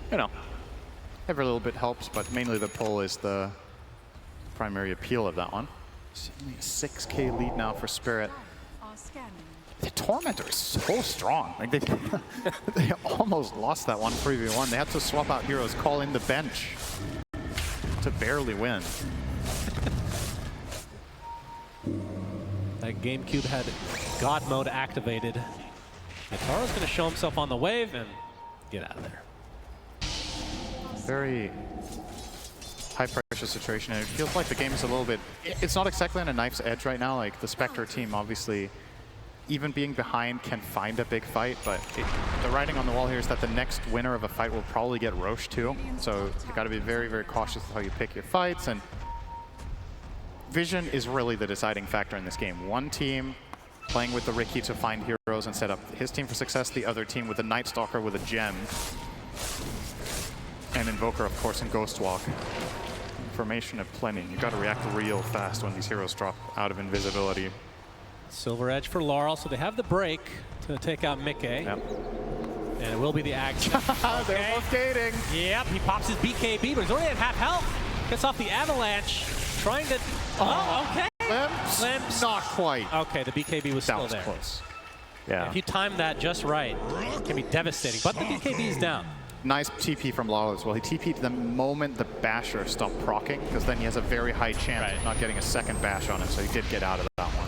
you know, every little bit helps, but mainly the pull is the primary appeal of that one. It's only a 6K lead now for Spirit. Are scanning. The Tormentor is so strong. Like they almost lost that one 3v1. They had to swap out heroes, call in the bench to barely win. That GameCube had God mode activated. Yataro's going to show himself on the wave and get out of there. Very high pressure situation, and it feels like the game is a little bit, it's not exactly on a knife's edge right now. Like the Spectre team, obviously, even being behind can find a big fight, but the writing on the wall here is that the next winner of a fight will probably get Roche too. So you got to be very, very cautious with how you pick your fights, and vision is really the deciding factor in this game. One team playing with the Riki to find heroes and set up his team for success, the other team with the Night Stalker with a gem, and Invoker, of course, and Ghostwalk. Information aplenty. You got to react real fast when these heroes drop out of invisibility. Silver Edge for Laurel, so they have the break to take out Mickey. Yep. And it will be the action. They're both gating. Yep, he pops his BKB, but he's only at half health. Gets off the Avalanche, trying to... Oh, okay. Glimpse? Not quite. Okay, the BKB was still That was there. close. Yeah. If you time that just right, it can be devastating. But the BKB is down. Nice TP from Laurel as well. He TP'd the moment the Basher stopped proccing, because then he has a very high chance of not getting a second Bash on him, so he did get out of that one.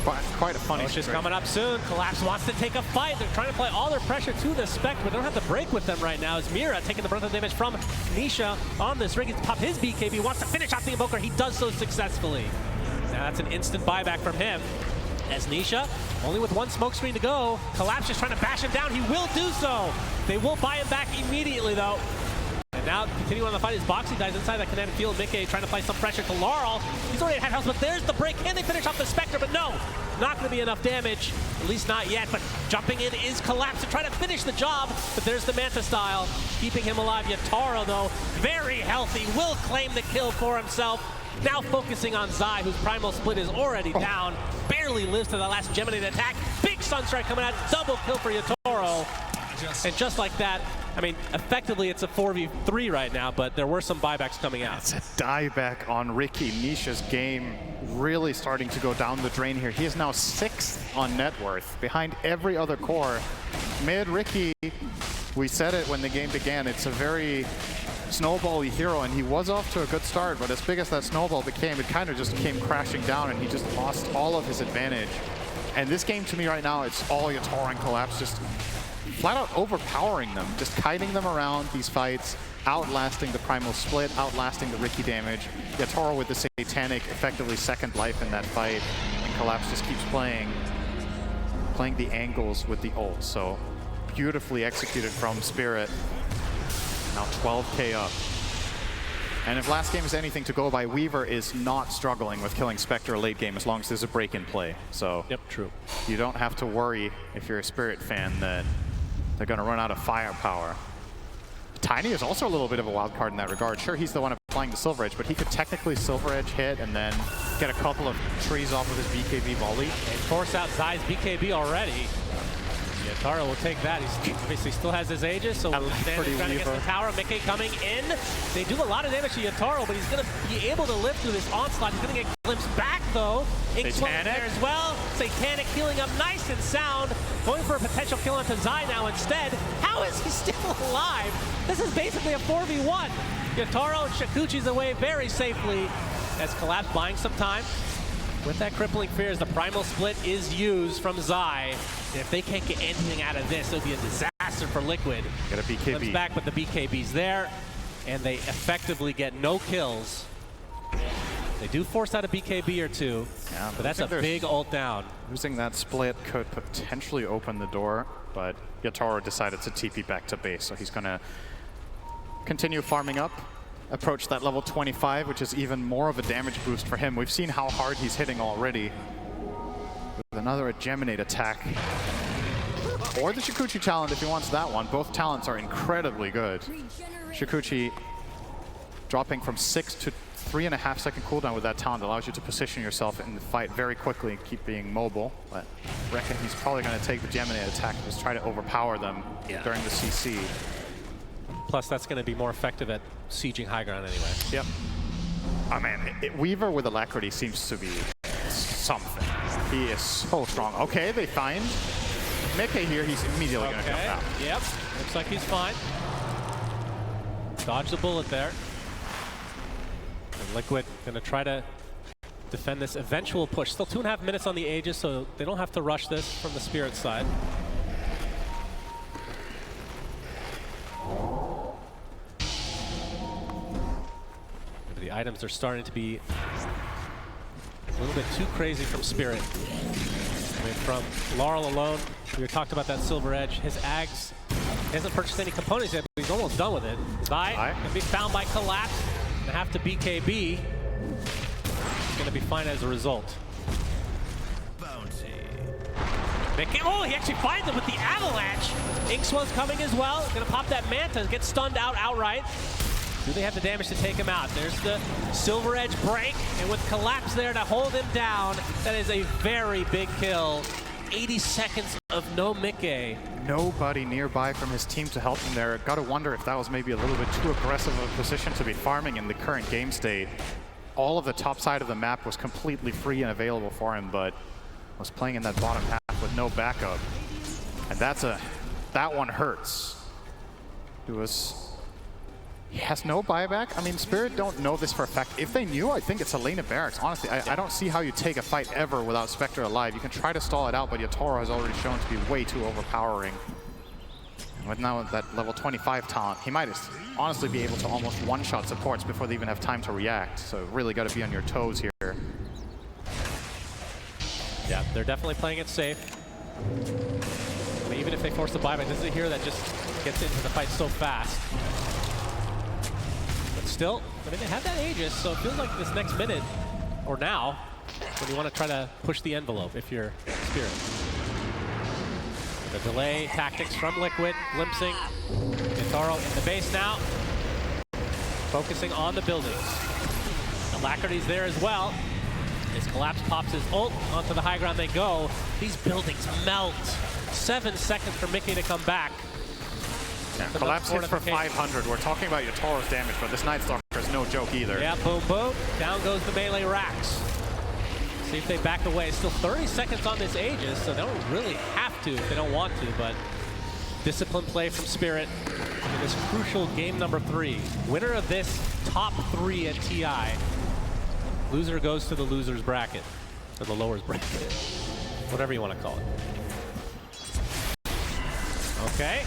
But quite a funny Roche is situation. coming up soon. Collapse wants to take a fight. They're trying to play all their pressure to the Spectre, but they don't have the break with them right now. As Mira taking the brunt of the damage from Nisha on this ring. He's to pop his BKB, wants to finish off the Invoker. He does so successfully. Now that's an instant buyback from him. As Nisha, only with one smoke screen to go, Collapse just trying to bash him down. He will do so. They will buy him back immediately, though. And now, continuing on the fight, as Boxy dies inside that kinetic field. Mickey trying to apply some pressure to Laurel. He's already at half health, but there's the break. Can they finish off the Spectre? But no, not going to be enough damage. At least not yet, but jumping in is Collapse to try to finish the job. But there's the Manta style, keeping him alive. Yatoro, though, very healthy, will claim the kill for himself. Now focusing on Zai, whose Primal Split is already down. Barely lives to the last Gemini attack. Big Sunstrike coming out. Double kill for Yatoro. And just like that, I mean, effectively it's a 4v3 right now, but there were some buybacks coming out. It's a dieback on Riki. Nisha's game really starting to go down the drain here. He is now 6th on net worth, behind every other core. Mid Riki, we said it when the game began, it's a very snowball-y hero, and he was off to a good start, but as big as that snowball became, it kind of just came crashing down, and he just lost all of his advantage. And this game, to me right now, it's all Yatoro and Collapse just flat out overpowering them, just kiting them around these fights, outlasting the Primal Split, outlasting the Riki damage. Yatoro with the Satanic, effectively second life in that fight, and Collapse just keeps playing the angles with the ult. So beautifully executed from Spirit. Now 12K up. And if last game is anything to go by, Weaver is not struggling with killing Spectre late game as long as there's a break in play. So Yep, true. you don't have to worry if you're a Spirit fan that they're going to run out of firepower. Tiny is also a little bit of a wild card in that regard. Sure, he's the one applying the Silver Edge, but he could technically Silver Edge hit and then get a couple of trees off of his BKB volley. And force out Zai's BKB already. Yatoro will take that. He obviously still has his Aegis, so we'll stand trying against the tower. Mickey coming in. They do a lot of damage to Yatoro, but he's going to be able to live through this onslaught. He's going to get glimpsed back, though. Satanic there as well. Satanic healing up nice and sound. Going for a potential kill onto Zai now instead. How is he still alive? This is basically a 4v1. Yatoro and Shikuchi's away very safely as Collapse buying some time. With that crippling fear as the Primal Split is used from Zai. And if they can't get anything out of this, it'll be a disaster for Liquid. Get a BKB. Flips back, but the BKB's there. And they effectively get no kills. They do force out a BKB or two, Yeah, but that's a big ult down. Losing that split could potentially open the door, but Yatoro decided to TP back to base, so he's going to continue farming up, approach that level 25, which is even more of a damage boost for him. We've seen how hard he's hitting already. With another Geminate attack. Or the Shukuchi talent if he wants that one. Both talents are incredibly good. Shukuchi dropping from 6 to 3.5 second cooldown with that talent allows you to position yourself in the fight very quickly and keep being mobile. But I reckon he's probably going to take the Geminate attack and just try to overpower them during the CC. Plus, that's going to be more effective at sieging high ground anyway. Yep. Oh man, Weaver with Alacrity seems to be something. He is so strong. Okay, they find Mickey here. He's immediately going to jump out. Yep, looks like he's fine. Dodged the bullet there. And Liquid going to try to defend this eventual push. Still 2.5 minutes on the Aegis, so they don't have to rush this from the Spirit side. The items are starting to be a little bit too crazy from Spirit. I mean, from Laurel alone, we talked about that Silver Edge. His Ags, he hasn't purchased any components yet, but he's almost done with it. Zai can be found by Collapse and have to BKB. He's going to be fine as a result. Oh, he actually finds him with the Avalanche. Inkswell's coming as well. Going to pop that Manta, get stunned out outright. Do they have the damage to take him out? There's the Silver Edge break, and with Collapse there to hold him down, that is a very big kill. 80 seconds of no Mickey. Nobody nearby from his team to help him there. Got to wonder if that was maybe a little bit too aggressive of a position to be farming in the current game state. All of the top side of the map was completely free and available for him, but was playing in that bottom half with no backup. And that one hurts. He has no buyback. I mean, Spirit don't know this for a fact. If they knew, I think it's Helena Barracks. Honestly, I don't see how you take a fight ever without Spectre alive. You can try to stall it out, but Yatoro has already shown to be way too overpowering. And with now that level 25 talent, he might honestly be able to almost one-shot supports before they even have time to react. So really got to be on your toes here. Yeah, they're definitely playing it safe. I mean, even if they force the buyback, this is a hero that just gets into the fight so fast. Still, I mean, they have that Aegis, so it feels like this next minute, or now, when you want to try to push the envelope if you're Spirit. The delay tactics from Liquid, glimpsing. Yatoro in the base now, focusing on the buildings. Alacrity's there as well. As Collapse pops his ult onto the high ground they go. These buildings melt. 7 seconds for Mickey to come back. Yeah, Collapse hits for 500. We're talking about Yatoro's damage, but this Night Stalker is no joke either. Yeah, boom, boom. Down goes the melee racks. See if they back away. Still 30 seconds on this Aegis, so they don't really have to if they don't want to, but disciplined play from Spirit in this crucial game number 3. Winner of this top 3 at TI. Loser goes to the loser's bracket, or the lower's bracket, whatever you want to call it. Okay.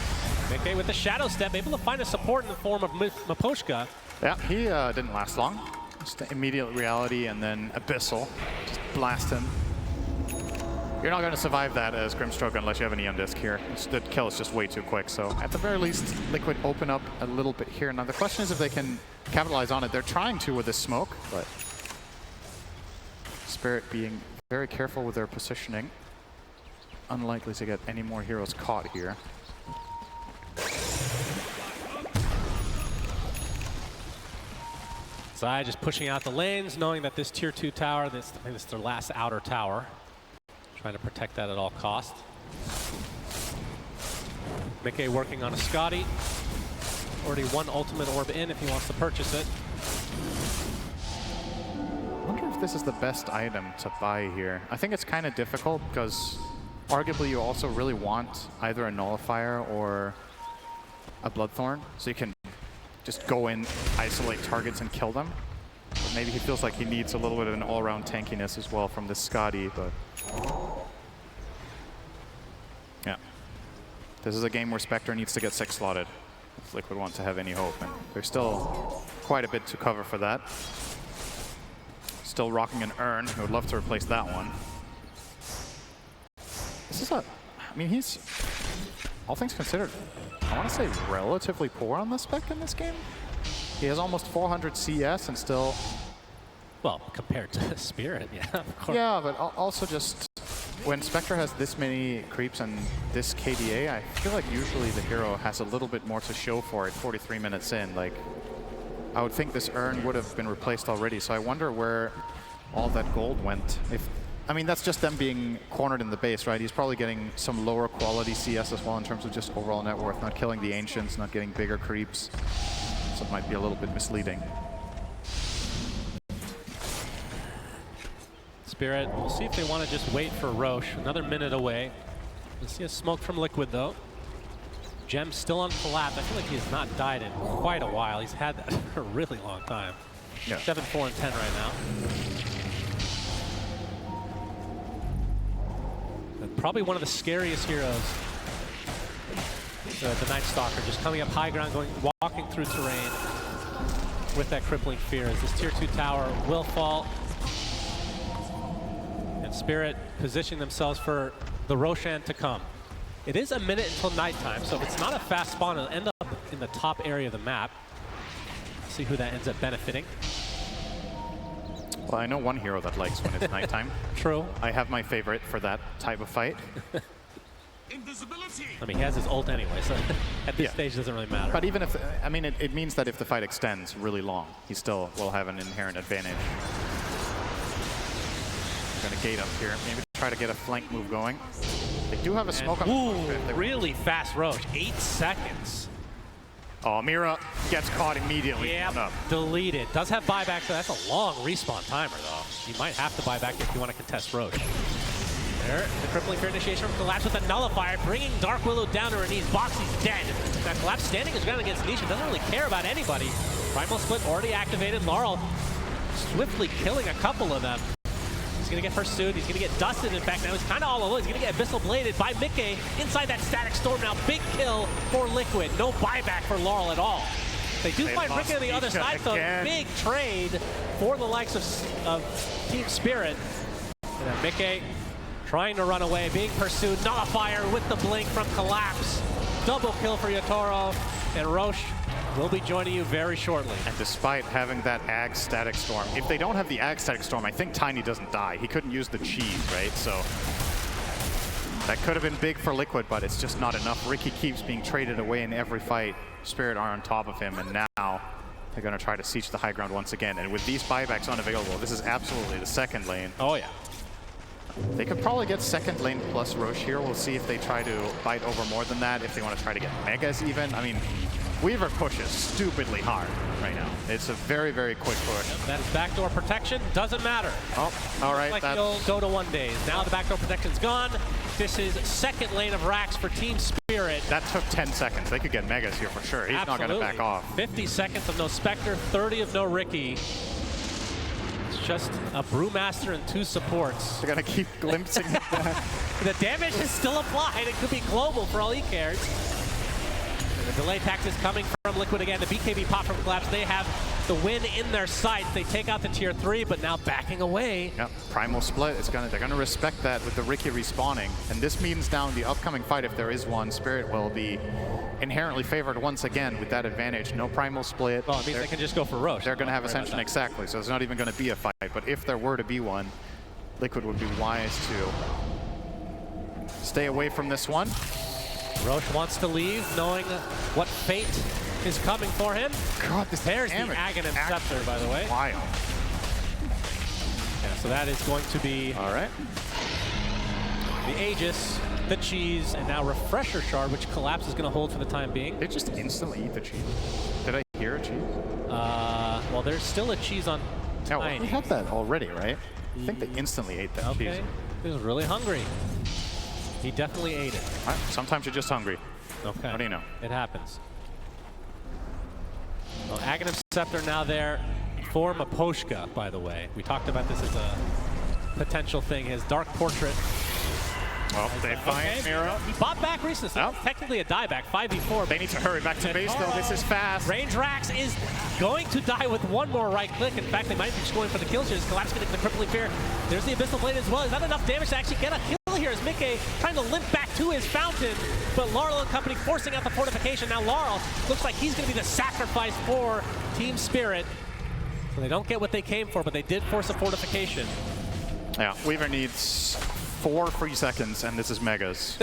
Mickey with the Shadow Step, able to find a support in the form of Miposhka. Yeah, he didn't last long. Just immediate reality and then Abyssal. Just blast him. You're not going to survive that as Grimstroke unless you have an Eon Disc here. The kill is just way too quick, so at the very least, Liquid open up a little bit here. Now the question is if they can capitalize on it. They're trying to with this smoke, but Spirit being very careful with their positioning. Unlikely to get any more heroes caught here. Zai just pushing out the lanes, knowing that this tier 2 tower, I think this is their last outer tower. Trying to protect that at all costs. Mickey working on a Scotty. Already one ultimate orb in if he wants to purchase it. I wonder if this is the best item to buy here. I think it's kind of difficult because arguably you also really want either a Nullifier or a Bloodthorn, so you can just go in, isolate targets, and kill them. But maybe he feels like he needs a little bit of an all-around tankiness as well from this Scotty, but yeah. This is a game where Spectre needs to get 6 slotted if Liquid want to have any hope, and there's still quite a bit to cover for that. Still rocking an urn. I would love to replace that one. This is a... I mean, he's, all things considered, I want to say relatively poor on the spec in this game. He has almost 400 CS and still... Well, compared to Spirit, yeah, of course. Yeah, but also just when Spectre has this many creeps and this KDA, I feel like usually the hero has a little bit more to show for it 43 minutes in. Like, I would think this urn would have been replaced already, so I wonder where all that gold went. I mean, that's just them being cornered in the base, right? He's probably getting some lower quality CS as well in terms of just overall net worth, not killing the Ancients, not getting bigger creeps. So it might be a little bit misleading. Spirit, we'll see if they want to just wait for Roche. Another minute away. We'll see a smoke from Liquid, though. Gem still on Collapse. I feel like he has not died in quite a while. He's had that for a really long time. Yeah. 7-4 and 10 right now. And probably one of the scariest heroes. The Night Stalker just coming up high ground, walking through terrain with that crippling fear. As this tier 2 tower will fall. And Spirit positioning themselves for the Roshan to come. It is a minute until nighttime, so if it's not a fast spawn, it'll end up in the top area of the map. See who that ends up benefiting. Well, I know one hero that likes when it's nighttime. True. I have my favorite for that type of fight. I mean, he has his ult anyway, so at this Yeah. stage it doesn't really matter. But even if, I mean, it means that if the fight extends really long, he still will have an inherent advantage. Gonna gate up here, maybe try to get a flank move going. They do have a smoke on the Really fast Roche, 8 seconds. Oh, Mira gets caught immediately. Yeah, deleted. Does have buyback, so that's a long respawn timer, though. You might have to buy back if you want to contest Roche. There, the crippling fear initiation from Collapse with a nullifier, bringing Dark Willow down to her knees. Boxy's dead. Now Collapse standing his ground against Nisha, doesn't really care about anybody. Primal Split already activated. Laurel swiftly killing a couple of them. He's going to get pursued. He's going to get dusted. In fact, now he's kind of all alone. He's going to get Abyssal Bladed by Mickey inside that Static Storm. Now, big kill for Liquid. No buyback for Laurel at all. They do find Ricky on the other side, so big trade for the likes of Team Spirit. And then Mickey trying to run away, being pursued. Nullifier with the blink from Collapse. Double kill for Yatoro. And Roche will be joining you very shortly. And despite having that Ag Static Storm, if they don't have the Ag Static Storm, I think Tiny doesn't die. He couldn't use the cheese, right? So that could have been big for Liquid, but it's just not enough. Ricky keeps being traded away in every fight. Spirit are on top of him, and now they're going to try to siege the high ground once again. And with these buybacks unavailable, this is absolutely the second lane. Oh, yeah. They could probably get second lane plus Roche here. We'll see if they try to bite over more than that, if they want to try to get Megas even. I mean, Weaver pushes stupidly hard right now. It's a very, very quick push. That is backdoor protection. Doesn't matter. Oh, all right. Like the old Dota 1 days. Now the backdoor protection's gone. This is second lane of racks for Team Spirit. That took 10 seconds. They could get Megas here for sure. He's not going to back off. 50 seconds of no Spectre, 30 of no Ricky. It's just a Brewmaster and 2 supports. They're going to keep glimpsing at that. The damage is still applied. It could be global for all he cares. And the delay tax is coming from Liquid again. The BKB pop from Collapse. They have the win in their sights. They take out the tier 3, but now backing away. Yep, Primal Split. They're going to respect that with the Ricky respawning. And this means now in the upcoming fight, if there is one, Spirit will be inherently favored once again with that advantage. No Primal Split. Well, it means they can just go for Roche. They're going to have Ascension exactly, so it's not even going to be a fight. But if there were to be one, Liquid would be wise to stay away from this one. Roche wants to leave, knowing what fate is coming for him. God, this There's the damage. Aghanim Scepter, by the way. Wild. Yeah, so that is going to be All right. the Aegis, the Cheese, and now Refresher Shard, which Collapse is going to hold for the time being. They just instantly eat the cheese. Did I hear a cheese? Well, there's still a cheese on Yeah, well, Tiny. we have that already, right? I think they instantly ate that cheese. Okay, he was really hungry. He definitely ate it. All right, sometimes you're just hungry. Okay. What do you know? It happens. Well, Aghanim Scepter now there for Miposhka, by the way. We talked about this as a potential thing. His Dark Portrait Well, they find Miro. He bought back recently, so Yep. that's technically a dieback, 5v4. They need to hurry back to base, though. This is fast. Range Rax is going to die with one more right click. In fact, they might be just going for the kill. Just Collapse getting the crippling fear. There's the Abyssal Blade as well. Is that enough damage to actually get a kill here? As Mickey trying to limp back to his fountain, but Laurel and company forcing out the fortification. Now Laurel looks like he's going to be the sacrifice for Team Spirit. So they don't get what they came for, but they did force a fortification. Yeah, Weaver needs 4 free seconds, and this is Megas.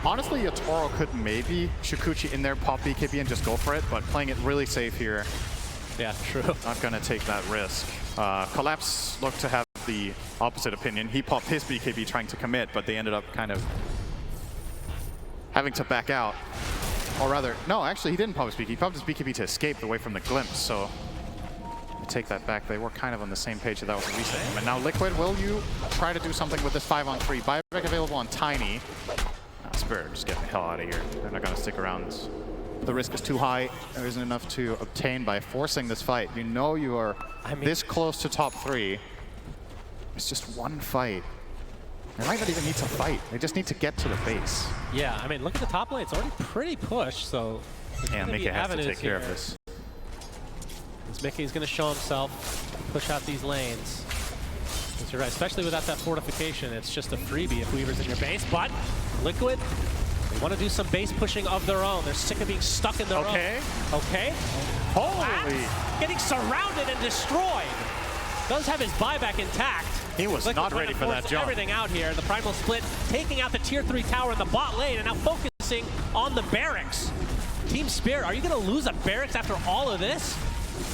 Honestly, Yatoro could maybe Shukuchi in there, pop BKB, and just go for it, but playing it really safe here. Yeah, true. Not going to take that risk. Collapse looked to have the opposite opinion. He popped his BKB trying to commit, but they ended up kind of having to back out. Or rather, no, actually he didn't pop his BKB. He popped his BKB to escape away from the glimpse, so take that back. They were kind of on the same page that was a reset. And now Liquid, will you try to do something with this 5-on-3? Buyback available on Tiny. Spirit, just get the hell out of here. They're not going to stick around. The risk is too high. There isn't enough to obtain by forcing this fight. You know you are this close to top 3. It's just one fight. They might not even need to fight. They just need to get to the base. Yeah, I mean, look at the top lane. It's already pretty pushed, so yeah, Mickey has to take care of this. As Mickey's going to show himself, push out these lanes. As you're right, especially without that fortification, it's just a freebie if Weaver's in your base. But Liquid, they want to do some base pushing of their own. They're sick of being stuck in their own. Okay. Holy! Getting surrounded and destroyed. Does have his buyback intact. He was not ready for that jump. Everything out here. The Primal Split taking out the tier 3 tower in the bot lane and now focusing on the barracks. Team Spirit, are you going to lose a barracks after all of this?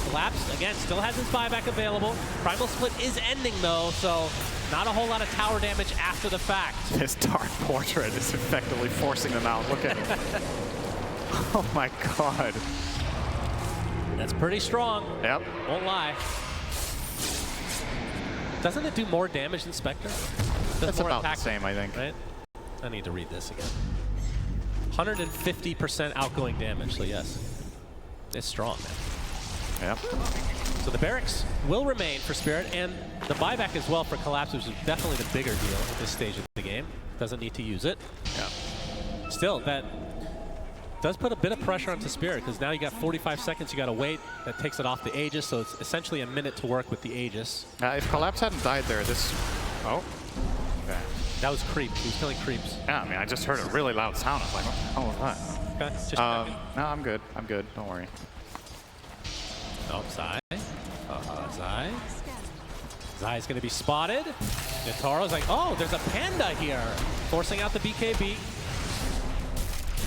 Collapse, again, still has his buyback available. Primal Split is ending, though, so not a whole lot of tower damage after the fact. This Dark Portrait is effectively forcing them out. Look at it. Oh my god. That's pretty strong. Yep. Won't lie. Doesn't it do more damage than Spectre? That's about the same, I think. Right? I need to read this again. 150% outgoing damage, so yes. It's strong, man. Yep. So the barracks will remain for Spirit, and the buyback as well for Collapse, which is definitely the bigger deal at this stage of the game. Doesn't need to use it. Yeah. Still, that does put a bit of pressure onto Spirit, because now you got 45 seconds you got to wait. That takes it off the Aegis, so it's essentially a minute to work with the Aegis. If Collapse hadn't died there, this... Oh. Okay. That was creep. He was killing creeps. Yeah, I mean, I just heard a really loud sound. I was like, what the hell was that? Okay, just no, I'm good. I'm good. Don't worry. Oh, Zai. Zai. Zai's going to be spotted. Yataro's like, oh, there's a panda here. Forcing out the BKB.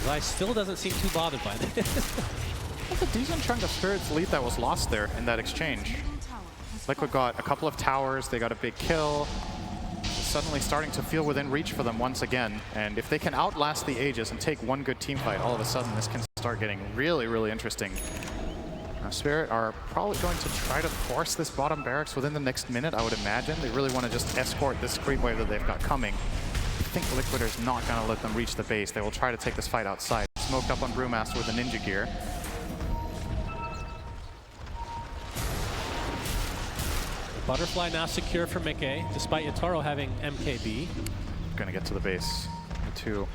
Zai still doesn't seem too bothered by this. That's a decent chunk of Spirit's lead that was lost there in that exchange. Liquid got a couple of towers. They got a big kill. It's suddenly starting to feel within reach for them once again. And if they can outlast the Aegis and take one good team fight, all of a sudden this can start getting really, really interesting. Spirit are probably going to try to force this bottom barracks within the next minute, I would imagine. They really want to just escort this creep wave that they've got coming. I think Liquid is not going to let them reach the base. They will try to take this fight outside. Smoked up on Brewmaster with a Ninja Gear. Butterfly now secure for Mickey, despite Yatoro having MKB. Going to get to the base. Too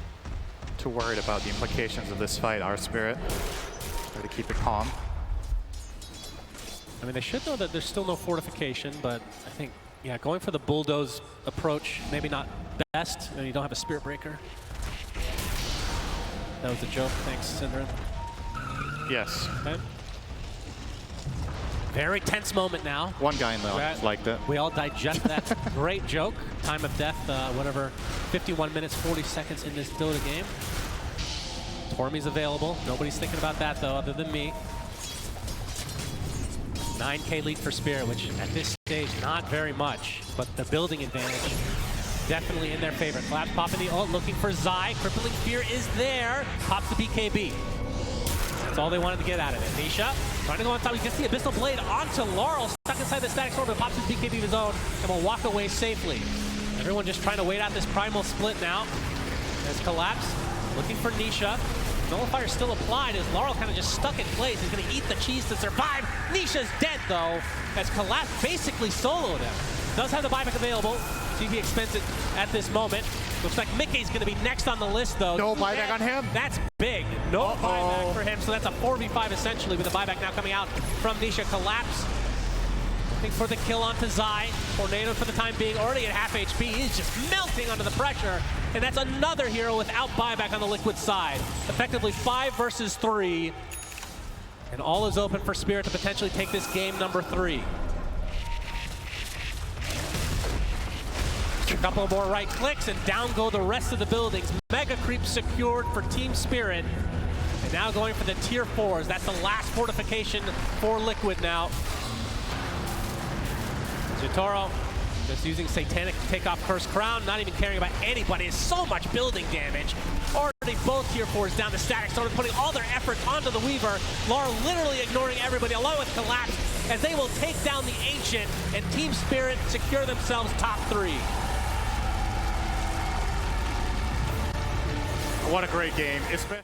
worried about the implications of this fight. Our Spirit try to keep it calm. I mean, they should know that there's still no fortification, but I think, yeah, going for the bulldoze approach, maybe not best. You don't have a Spirit Breaker. That was a joke. Thanks, Synderen. Yes. Okay. Very tense moment now. One guy in the audience liked it. We all digest that great joke. Time of death, whatever, 51 minutes, 40 seconds in this Dota game. Tormy's available. Nobody's thinking about that, though, other than me. 9K lead for Spirit, which at this stage, not very much, but the building advantage definitely in their favor. Collapse popping the ult, looking for Zai. Crippling Fear is there. Pops the BKB. That's all they wanted to get out of it. Nisha trying to go on top. He gets the Abyssal Blade onto Laurel, stuck inside the static storm, but pops his BKB of his own and will walk away safely. Everyone just trying to wait out this Primal Split now. As Collapse looking for Nisha. Nullifier still applied as Laurel kind of just stuck in place. He's going to eat the cheese to survive. Nisha's dead, though, as Collapse basically soloed him. Does have the buyback available. See if he expends it at this moment. Looks like Mickey's going to be next on the list, though. No buyback on him. That's big. No buyback for him, so that's a 4v5 essentially, with the buyback now coming out from Nisha. Collapse. Looking for the kill onto Zai. Tornado for the time being already at half HP. He's just melting under the pressure. And that's another hero without buyback on the Liquid side. Effectively 5 versus 3. And all is open for Spirit to potentially take this game number 3. A couple of more right clicks and down go the rest of the buildings. Mega Creep secured for Team Spirit. And now going for the tier 4s. That's the last fortification for Liquid now. Jotaro just using Satanic to take off first crown, not even caring about anybody. It's so much building damage. Already both tier 4s down to static, started putting all their effort onto the Weaver. Lara literally ignoring everybody along with Collapse as they will take down the Ancient and Team Spirit secure themselves top 3. What a great game. It's been